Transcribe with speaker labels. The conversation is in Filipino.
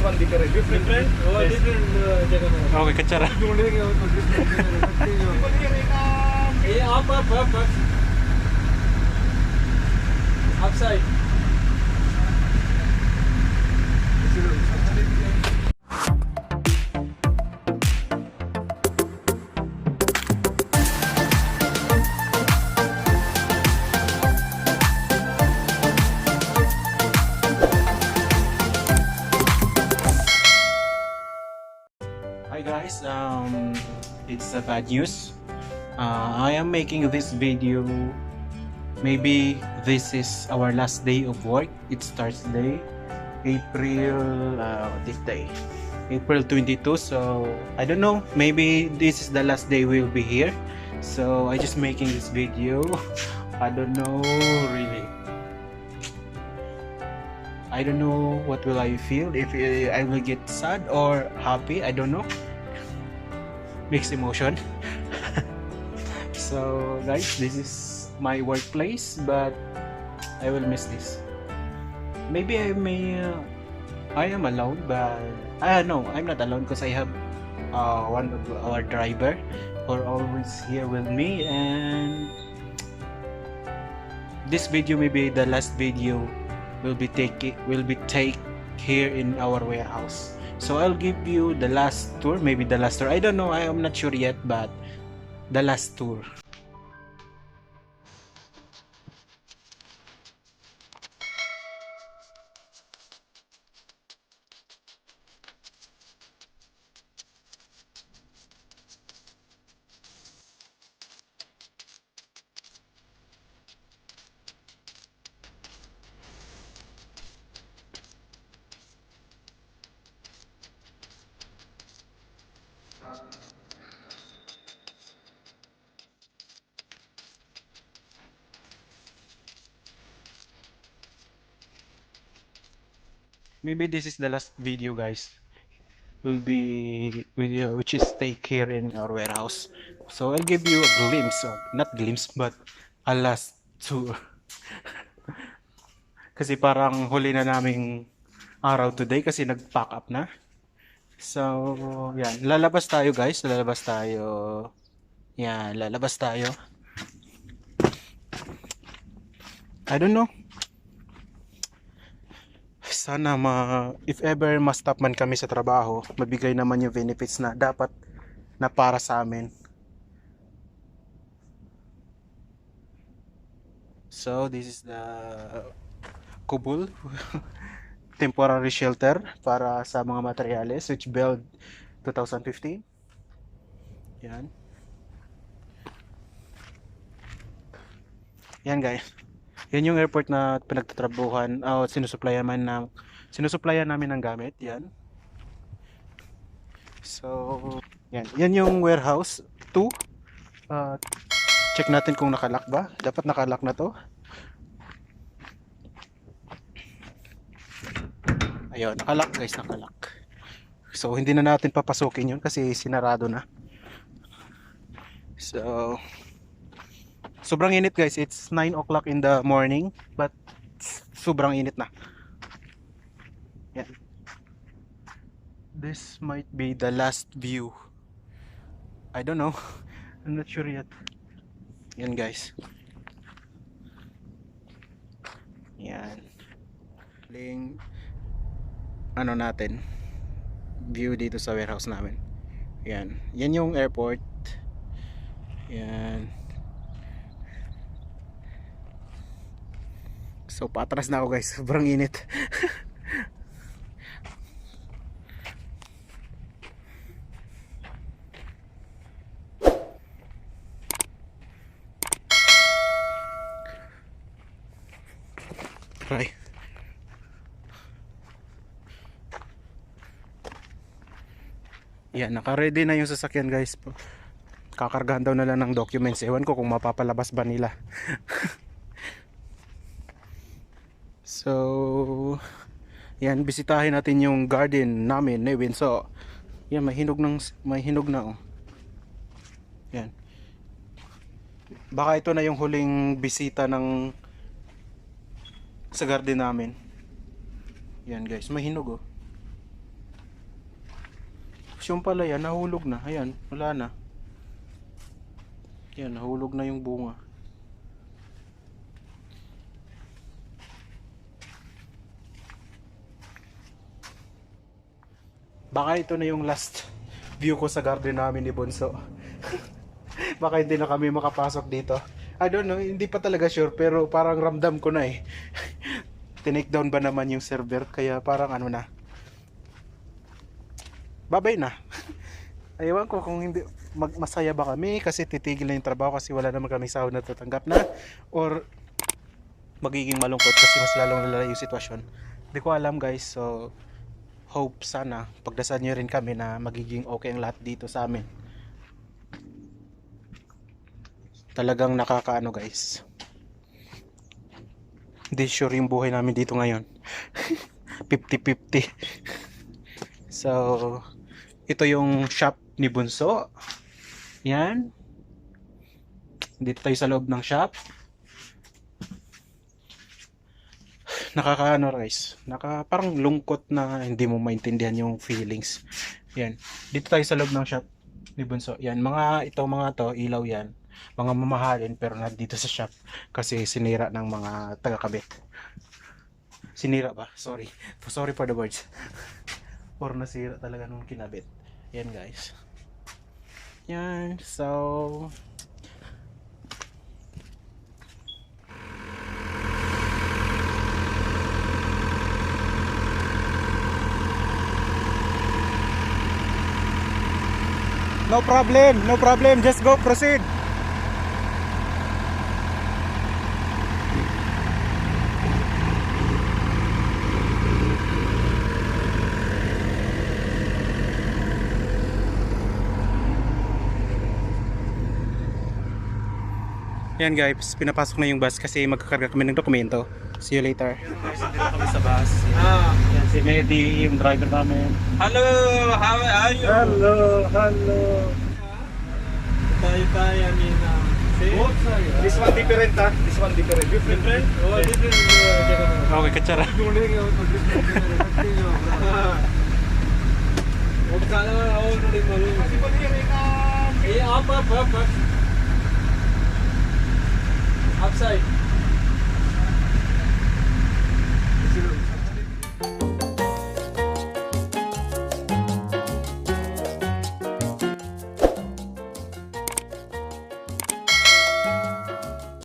Speaker 1: one different.
Speaker 2: Different? Oh,
Speaker 1: Yes.
Speaker 2: different जगह में.
Speaker 3: Okay, kachara.
Speaker 1: ढूंढेंगे वो तो
Speaker 2: ये up. Upside.
Speaker 3: Hi guys, it's a bad news. I am making this video. Maybe this is our last day of work. It starts today, this day, April 22. So I don't know. Maybe this is the last day we'll be here. So I just making this video. I don't know really. I don't know what will I feel, if I will get sad or happy. I don't know, mixed emotion. So guys, this is my workplace, but I will miss this. Maybe I am alone, but no, I'm not alone because I have one of our driver who are always here with me, and this video may be the last video will be take here in our warehouse. So I'll give you the last tour, maybe the last tour. I don't know, I am not sure yet, but the last tour. Maybe this is the last video, guys. Will be video which is take here in our warehouse. So I'll give you a glimpse of, not glimpse, but a last tour. Kasi parang huli na naming araw today kasi nag-pack up na. So, yan. Lalabas tayo, guys. Lalabas tayo. Yan, lalabas tayo. I don't know. Sana if ever ma-stop man kami sa trabaho, mabigay naman yung benefits na dapat na para sa amin. So, this is the Kubul temporary shelter para sa mga materyales which build 2015. Yan. Yan, guys. Yan yung airport na pinagtatrabuhan o sinusuplayan namin ng gamit. Yan. So, yan. Yan yung warehouse 2. Check natin kung nakalock ba. Dapat nakalock na to. Ayun, nakalock, guys, nakalock. So, hindi na natin papasukin yun kasi sinarado na. So, sobrang init, guys. It's 9 o'clock in the morning, but sobrang init na. Yan. This might be the last view. I don't know. I'm not sure yet. Yan, guys. Yan. Ano natin, view dito sa warehouse namin. Yan. Yan yung airport. Yan. So patras na ako, guys, sobrang init. Try. Yan, naka-ready na yung sasakyan, guys. Kakargahan daw na lang ng documents. Ewan ko kung mapapalabas ba nila. So, yan, bisitahin natin yung garden namin, Nevin. So, yan, may hinog na, oh. Yan. Baka ito na yung huling bisita sa garden namin. Yan, guys, may hinog, oh. Oops, yung pala yan, nahulog na. Ayan, wala na. Yan, nahulog na yung bunga. Baka ito na yung last view ko sa garden namin ni Bonso. Baka hindi na kami makapasok dito. I don't know, hindi pa talaga sure pero parang ramdam ko na eh. Tinake down ba naman yung server kaya parang ano na. Babay na. Ayawan ko kung hindi masaya ba kami kasi titigil na yung trabaho kasi wala naman kami sahod na tatanggap na or magiging malungkot kasi mas lalong lalala yung sitwasyon. Hindi ko alam guys, so hope sana pagdasal nyo rin kami na magiging okay ang lahat dito sa amin. Talagang nakakaano guys, hindi sure yung buhay namin dito ngayon. 50-50. So ito yung shop ni Bunso. Yan, dito tayo sa loob ng shop. Nakakaano guys, parang lungkot na hindi mo maintindihan yung feelings. Yan, dito tayo sa loob ng shop ni Bunso. Yan, mga to ilaw yan, mga mamahalin pero nandito sa shop kasi sinira ng mga taga-kabit. Sinira ba? Sorry for the words. Or nasira talaga nung kinabit. Yan guys. Yan, so no problem, just go, proceed. Yan guys, pinapasok na yung bus kasi magkakarga kami ng dokumento. See you later. Guys, nandito kami sa bus. Yan si Medi, yung driver namin.
Speaker 2: Hello, how are you?
Speaker 3: Hello.
Speaker 2: Tayo, I mean, see?
Speaker 1: This one different, huh? This one different.
Speaker 2: Different? Oh, different.
Speaker 3: Okay, katsara.
Speaker 2: Huwag ka naman ako rin marunong. Up. Upside.